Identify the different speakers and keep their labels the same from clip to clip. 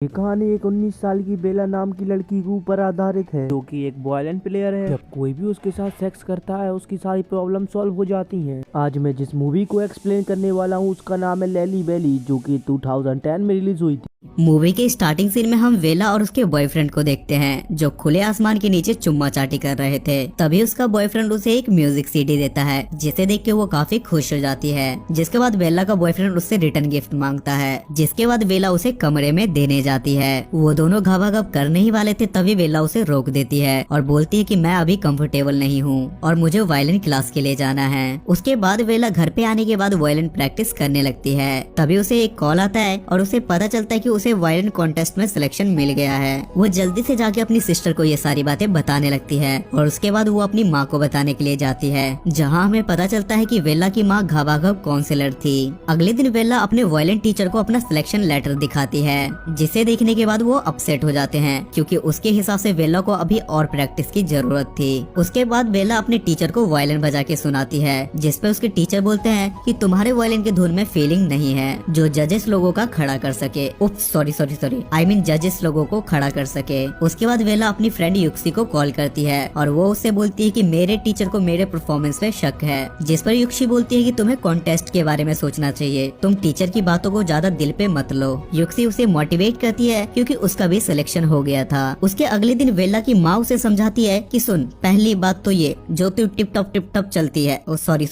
Speaker 1: ये कहानी एक 19 साल की बेला नाम की लड़की के ऊपर आधारित है, जो कि एक वायलेंट प्लेयर है। जब कोई भी उसके साथ सेक्स करता है उसकी सारी प्रॉब्लम सॉल्व हो जाती हैं। आज मैं जिस मूवी को एक्सप्लेन करने वाला हूँ उसका नाम है लैली बेली, जो कि 2010 में रिलीज हुई थी।
Speaker 2: मूवी के स्टार्टिंग सीन में हम वेला और उसके बॉयफ्रेंड को देखते हैं जो खुले आसमान के नीचे चुम्मा चाटी कर रहे थे। तभी उसका बॉयफ्रेंड उसे एक म्यूजिक सीडी देता है, जिसे देख के वो काफी खुश हो जाती है। जिसके बाद वेला का बॉयफ्रेंड उससे रिटर्न गिफ्ट मांगता है, जिसके बाद वेला उसे कमरे में देने जाती है। वो दोनों घावाघब करने ही वाले थे, तभी वेला उसे रोक देती है और बोलती है कि मैं अभी कंफर्टेबल नहीं हूँ और मुझे वायलिन क्लास के लिए जाना है। उसके बाद वेला घर पे आने के बाद वायलिन प्रैक्टिस करने लगती है। तभी उसे एक कॉल आता है और उसे पता चलता है कि उसे वायलिन कॉन्टेस्ट में सिलेक्शन मिल गया है। वो जल्दी से जाके अपनी सिस्टर को ये सारी बातें बताने लगती है और उसके बाद वो अपनी माँ को बताने के लिए जाती है, जहाँ हमें पता चलता है कि वेला की माँ घावाघब काउंसलर थी। अगले दिन वेला अपने वायलिन टीचर को अपना सिलेक्शन लेटर दिखाती है, जिसे देखने के बाद वो अपसेट हो जाते हैं क्योंकि उसके हिसाब से वेला को अभी और प्रैक्टिस की जरूरत थी। उसके बाद वेला अपने टीचर को वायलिन बजा के सुनाती है, जिसपे उसके टीचर बोलते हैं कि तुम्हारे वायलिन की धुन में फीलिंग नहीं है जो जजेस लोगों का खड़ा कर सके। सॉरी आई मीन जजेस लोगों को खड़ा कर सके। उसके बाद वेला अपनी फ्रेंड युक्सी को कॉल करती है और वो उससे बोलती है कि मेरे टीचर को मेरे परफॉर्मेंस में शक है, जिस पर युक्सी बोलती है कि तुम्हें कॉन्टेस्ट के बारे में सोचना चाहिए, तुम टीचर की बातों को ज्यादा दिल पे मत लो। युक्सी उसे मोटिवेट करती है क्योंकि उसका भी सिलेक्शन हो गया था। उसके अगले दिन वेला की माँ उसे समझाती है कि सुन, पहली बात तो ये जो तू टिप टॉप चलती है, सॉरी।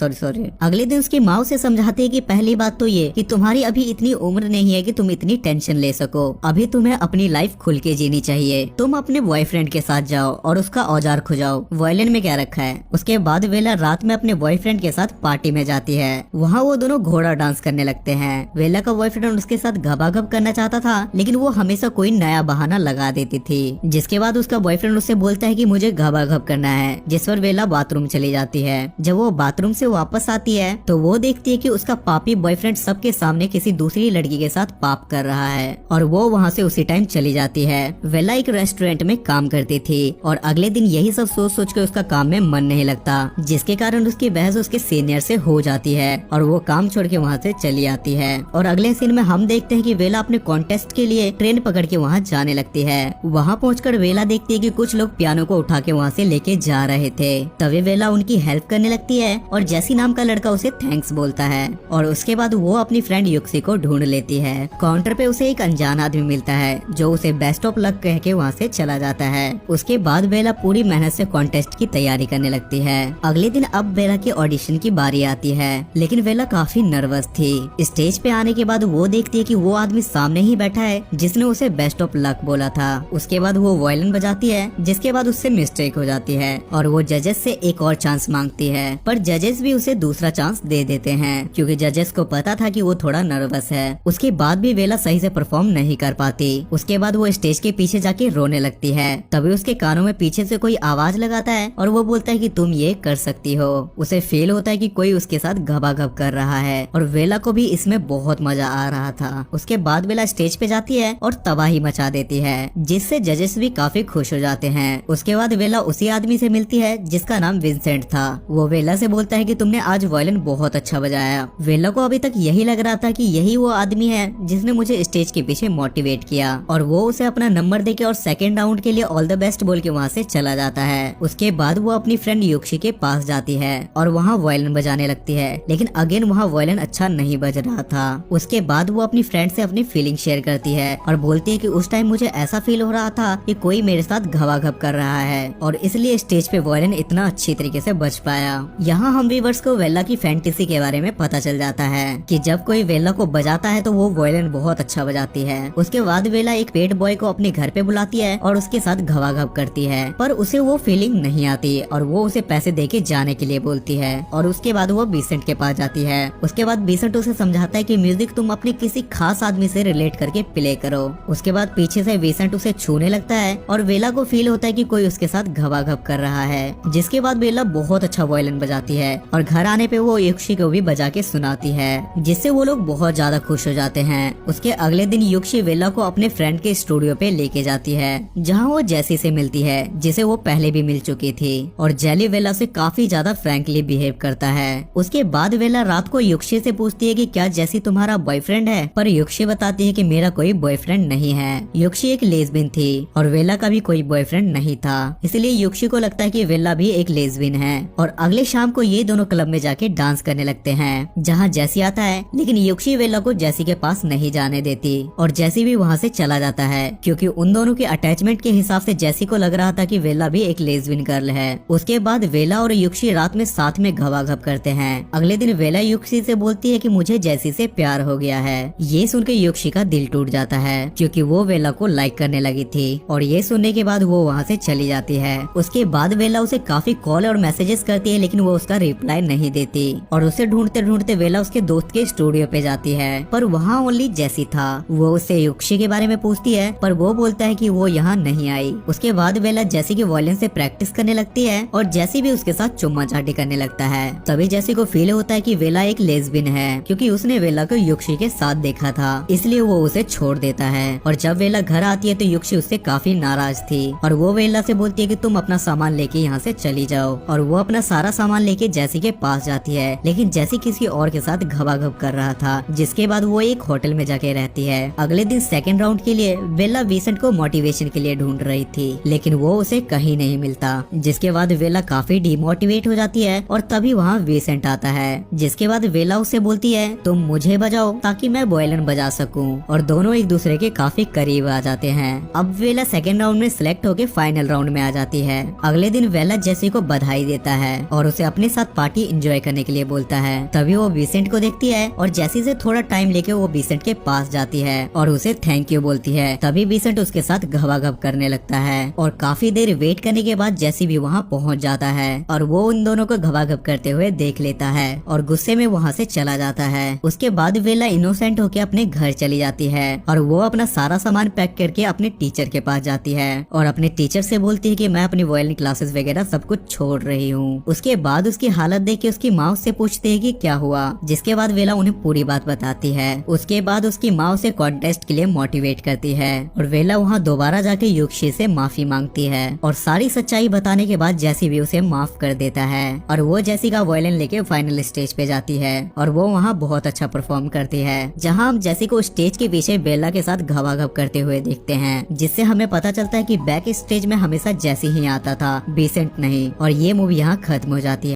Speaker 2: अगले दिन उसकी माँ उसे समझाती है कि पहली बात तो ये कि तुम्हारी अभी इतनी उम्र नहीं है कि तुम इतनी टेंशन ले सको। अभी तुम्हें अपनी लाइफ खुल के जीनी चाहिए। तुम अपने बॉयफ्रेंड के साथ जाओ और उसका औजार खुजाओ, वायलिन में क्या रखा है। उसके बाद वेला रात में अपने बॉयफ्रेंड के साथ पार्टी में जाती है। वहाँ वो दोनों घोड़ा डांस करने लगते हैं। वेला का बॉयफ्रेंड उसके साथ घबाघब करना चाहता था, लेकिन वो हमेशा कोई नया बहाना लगा देती थी। जिसके बाद उसका बॉयफ्रेंड उससे बोलता है कि मुझे घबाघब करना है, जिस पर वेला बाथरूम चली जाती है। जब वो बाथरूम से वापस आती है तो वो देखती है कि उसका पापी बॉयफ्रेंड सबके सामने किसी दूसरी लड़की के साथ पाप कर रहा है और वो वहाँ से उसी टाइम चली जाती है। वेला एक रेस्टोरेंट में काम करती थी और अगले दिन यही सब सोच सोच के उसका काम में मन नहीं लगता, जिसके कारण उसकी बहस उसके सीनियर से हो जाती है और वो काम छोड़ के वहाँ से चली आती है। और अगले सीन में हम देखते हैं कि वेला अपने कॉन्टेस्ट के लिए ट्रेन पकड़ के वहाँ जाने लगती है। वहाँ पहुंचकर वेला देखती है कि कुछ लोग पियानो को उठा के वहाँ से लेके जा रहे थे। तभी वेला उनकी हेल्प करने लगती है और जैसी नाम का लड़का उसे थैंक्स बोलता है और उसके बाद वो अपनी फ्रेंड युक्सी को ढूंढ लेती है। काउंटर पे उसे एक अनजान आदमी मिलता है जो उसे बेस्ट ऑफ लक कह के वहाँ से चला जाता है। उसके बाद वेला पूरी मेहनत से कॉन्टेस्ट की तैयारी करने लगती है। अगले दिन अब वेला के ऑडिशन की बारी आती है, लेकिन वेला काफी नर्वस थी। स्टेज पे आने के बाद वो देखती है कि वो आदमी सामने ही बैठा है जिसने उसे बेस्ट ऑफ लक बोला था। उसके बाद वो वायलिन बजाती है, जिसके बाद उससे मिस्टेक हो जाती है और वो जजेस से एक और चांस मांगती है, पर जजेस भी उसे दूसरा चांस दे देते हैं क्योंकि जजेस को पता था कि वो थोड़ा नर्वस है। उसके बाद भी वेला सही से परफॉर्म नहीं कर पाती। उसके बाद वो स्टेज के पीछे जाके रोने लगती है। तभी उसके कानों में पीछे से कोई आवाज लगाता है और वो बोलता है कि तुम ये कर सकती हो। उसे फील होता है कि कोई उसके साथ घबाघब कर रहा है और वेला को भी इसमें बहुत मजा आ रहा था। उसके बाद वेला स्टेज पे जाती है और तबाही मचा देती है, जिससे जजेस भी काफी खुश हो जाते हैं। उसके बाद वेला उसी आदमी से मिलती है जिसका नाम विंसेंट था। वो वेला से बोलता है कि तुमने आज वायलिन बहुत अच्छा बजाया। वेला को अभी तक यही लग रहा था कि यही वो आदमी है जिसने मुझे स्टेज के पीछे मोटिवेट किया और वो उसे अपना नंबर देके और सेकंड राउंड के लिए ऑल द बेस्ट बोल के वहाँ से चला जाता है। उसके बाद वो अपनी फ्रेंड युक्सी के पास जाती है और वहाँ वायलिन बजाने लगती है, लेकिन अगेन वहाँ वायलिन अच्छा नहीं बज रहा था। उसके बाद वो अपनी फ्रेंड से अपनी फीलिंग शेयर करती है और बोलती है कि उस टाइम मुझे ऐसा फील हो रहा था कि कोई मेरे साथ घबाघब कर रहा है और इसलिए स्टेज पे वायलिन इतना अच्छी तरीके से बज पाया। यहाँ हम व्यूअर्स को वेला की फैंटेसी के बारे में पता चल जाता है कि जब कोई वेला को बजाता है तो वो वायलिन बहुत अच्छा बजाती है। उसके बाद वेला एक पेट बॉय को अपने घर पे बुलाती है और उसके साथ घबाघब करती है, पर उसे वो फीलिंग नहीं आती और वो उसे पैसे देके जाने के लिए बोलती है। और उसके बाद वो बीसेंट के पास जाती है। उसके बाद बीसेंट उसे समझाता है कि म्यूजिक तुम अपने किसी खास आदमी से रिलेट करके प्ले करो। उसके बाद पीछे से बीसेंट उसे छूने लगता है और वेला को फील होता है कि कोई उसके साथ घबाघब कर रहा है, जिसके बाद वेला बहुत अच्छा वायलिन बजाती है और घर आने पे वो युक्सी को भी बजा के सुनाती है, जिससे वो लोग बहुत ज्यादा खुश हो जाते हैं। उसके अगले अगले दिन युक्शी वेला को अपने फ्रेंड के स्टूडियो पे लेके जाती है, जहाँ वो जेसी से मिलती है जिसे वो पहले भी मिल चुकी थी, और जेली वेला से काफी ज्यादा फ्रैंकली बिहेव करता है। उसके बाद वेला रात को युक्शी से पूछती है कि क्या जेसी तुम्हारा बॉयफ्रेंड है, पर युक्शी बताती है कि मेरा कोई बॉयफ्रेंड नहीं है। युक्शी एक लेस्बियन थी और वेला का भी कोई बॉयफ्रेंड नहीं था, इसलिए युक्शी को लगता है कि वेला भी एक लेस्बियन है। और अगले शाम को ये दोनों क्लब में जाके डांस करने लगते हैं, जहाँ जेसी आता है, लेकिन युक्शी वेला को जेसी के पास नहीं जाने देती और जेसी भी वहाँ से चला जाता है, क्योंकि उन दोनों के अटैचमेंट के हिसाब से जेसी को लग रहा था कि वेला भी एक लेस्बियन गर्ल है। उसके बाद वेला और युक्शी रात में साथ में घबाघब करते हैं। अगले दिन वेला युक्शी से बोलती है कि मुझे जेसी से प्यार हो गया है। ये सुन के युक्शी का दिल टूट जाता है, क्योंकि वो वेला को लाइक करने लगी थी, और ये सुनने के बाद वो वहाँ से चली जाती है। उसके बाद वेला उसे काफी कॉल और मैसेजेस करती है, लेकिन वो उसका रिप्लाई नहीं देती, और उसे ढूंढते ढूंढते वेला उसके दोस्त के स्टूडियो पे जाती है, पर वहाँ ओनली जेसी था। वो उससे युक्शी के बारे में पूछती है, पर वो बोलता है कि वो यहाँ नहीं आई। उसके बाद वेला जेसी के वायलिन से प्रैक्टिस करने लगती है और जेसी भी उसके साथ चुम्मा चाटी करने लगता है। तभी जेसी को फील होता है कि वेला एक लेस्बियन है, क्योंकि उसने वेला को युक्शी के साथ देखा था, इसलिए वो उसे छोड़ देता है। और जब वेला घर आती है तो युक्शी उससे काफी नाराज थी, और वो वेला से बोलती है कि तुम अपना सामान लेके यहाँ से चली जाओ, और वो अपना सारा सामान लेके जेसी के पास जाती है, लेकिन जेसी किसी और के साथ घबाघब कर रहा था, जिसके बाद वो एक होटल में जाके रहती है। अगले दिन सेकंड राउंड के लिए वेला विसेंट को मोटिवेशन के लिए ढूंढ रही थी, लेकिन वो उसे कहीं नहीं मिलता, जिसके बाद वेला काफी डिमोटिवेट हो जाती है। और तभी वहाँ विसेंट आता है, जिसके बाद वेला उससे बोलती है तुम मुझे बजाओ ताकि मैं वायलिन बजा सकूं, और दोनों एक दूसरे के काफी करीब आ जाते हैं। अब वेला सेकंड राउंड में सिलेक्ट होके फाइनल राउंड में आ जाती है। अगले दिन वेला जेसी को बधाई देता है और उसे अपने साथ पार्टी एंजॉय करने के लिए बोलता है। तभी वो विसेंट को देखती है और जेसी से थोड़ा टाइम लेके वो विसेंट के पास जाती है और उसे थैंक यू बोलती है। तभी विसेंट उसके साथ घबाघब करने लगता है, और काफी देर वेट करने के बाद जेसी भी वहाँ पहुँच जाता है, और वो उन दोनों को घबाघब करते हुए देख लेता है और गुस्से में वहाँ से चला जाता है। उसके बाद वेला इनोसेंट होके अपने घर चली जाती है, और वो अपना सारा सामान पैक करके अपने टीचर के पास जाती है और अपने टीचर से बोलती है कि मैं अपनी वायलिन क्लासेस वगैरह सब कुछ छोड़ रही हूँ। उसके बाद उसकी हालत देख के उसकी माँ उससे पूछती है कि क्या हुआ, जिसके बाद वेला उन्हें पूरी बात बताती है। उसके बाद उसकी माँ उसे कॉन्टेस्ट के लिए मोटिवेट करती है, और वेला वहाँ दोबारा जाके युक्शी से माफी मांगती है, और सारी सच्चाई बताने के बाद जेसी भी उसे माफ कर देता है, और वो जेसी का वायलिन लेके फाइनल स्टेज पे जाती है, और वो वहाँ बहुत अच्छा परफॉर्म करती है, जहाँ हम जेसी को स्टेज के पीछे बेला के साथ घबाघब करते हुए देखते हैं, जिससे हमें पता चलता है कि बैक स्टेज में हमेशा जेसी ही आता था, विसेंट नहीं। और ये मूवी यहाँ खत्म हो जाती है।